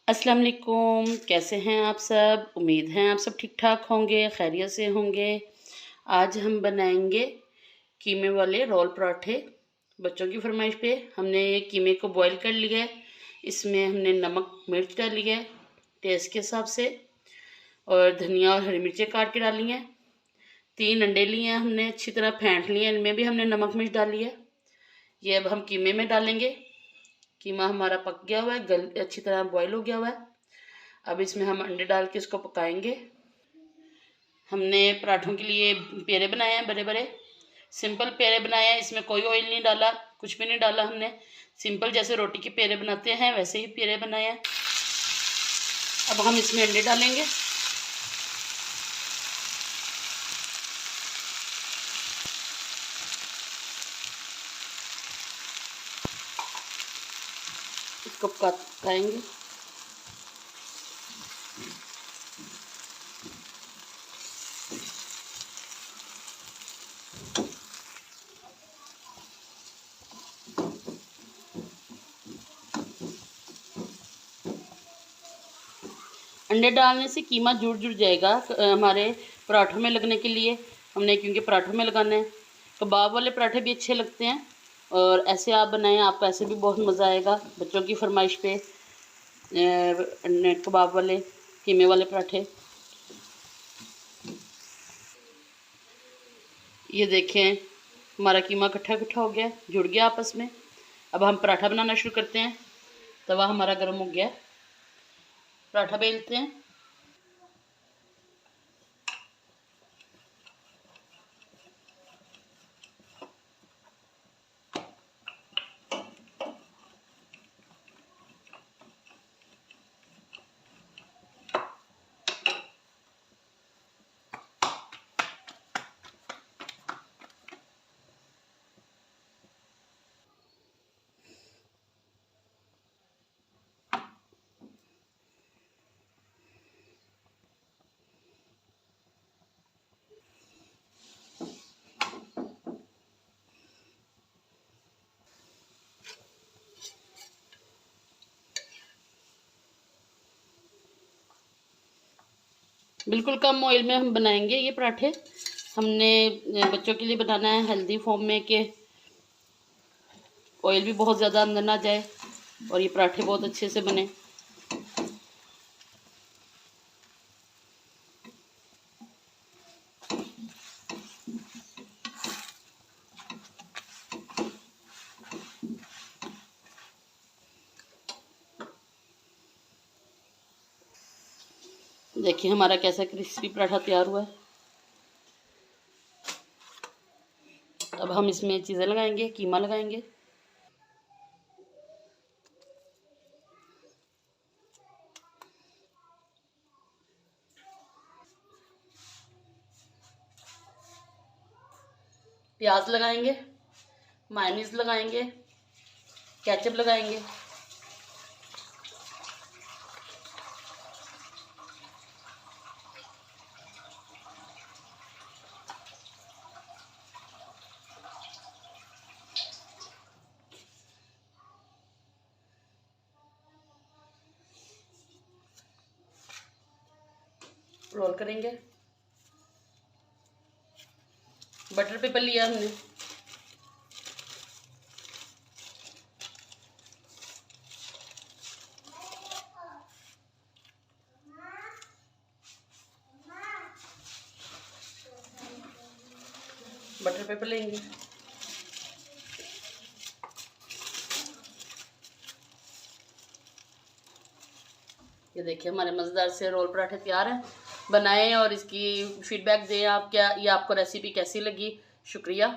अस्सलाम वालेकुम, कैसे हैं आप सब। उम्मीद है आप सब ठीक ठाक होंगे, खैरियत से होंगे। आज हम बनाएंगे कीमे वाले रोल पराठे। बच्चों की फरमाइश पे हमने कीमे को बॉईल कर लिया है। इसमें हमने नमक मिर्च डाली है टेस्ट के हिसाब से, और धनिया और हरी मिर्चें काट के डाली हैं। 3 अंडे लिए हैं हमने, अच्छी तरह फेंट लिए, इनमें भी हमने नमक मिर्च डाली है। ये अब हम कीमे में डालेंगे। कीमा हमारा पक गया हुआ है, अच्छी तरह बॉईल हो गया हुआ है। अब इसमें हम अंडे डाल के इसको पकाएंगे। हमने पराठों के लिए पेड़े बनाए हैं, बड़े बड़े सिंपल पेड़े बनाए हैं। इसमें कोई ऑयल नहीं डाला, कुछ भी नहीं डाला हमने। सिंपल जैसे रोटी के पेड़े बनाते हैं वैसे ही पेड़े बनाए हैं। अब हम इसमें अंडे डालेंगे। इसको पकाएंगे। अंडे डालने से कीमा जुड़ जाएगा हमारे पराठों में लगने के लिए हमने, क्योंकि पराठों में लगाना है। कबाब वाले पराठे भी अच्छे लगते हैं, और ऐसे आप बनाएं, आपको ऐसे भी बहुत मज़ा आएगा। बच्चों की फरमाइश पे कबाब वाले कीमे वाले पराठे। ये देखें, हमारा कीमा इकट्ठा इकट्ठा हो गया, जुड़ गया आपस में। अब हम पराठा बनाना शुरू करते हैं। तवा हमारा गर्म हो गया, पराठा बेलते हैं। बिल्कुल कम ऑयल में हम बनाएंगे ये पराठे। हमने बच्चों के लिए बनाना है हेल्दी फॉर्म में, कि ऑयल भी बहुत ज़्यादा अंदर ना जाए और ये पराठे बहुत अच्छे से बने। देखिए हमारा कैसा क्रिस्पी पराठा तैयार हुआ है। अब हम इसमें चीज़ें लगाएंगे, कीमा लगाएंगे। प्याज लगाएंगे, मायोनीज लगाएंगे, केचप लगाएंगे। रोल करेंगे। बटर पेपर लिया हमने, बटर पेपर लेंगे। ये देखिए हमारे मज़ेदार से रोल पराठे तैयार हैं। बनाएं और इसकी फीडबैक दें आप, क्या ये आपको रेसिपी कैसी लगी। शुक्रिया।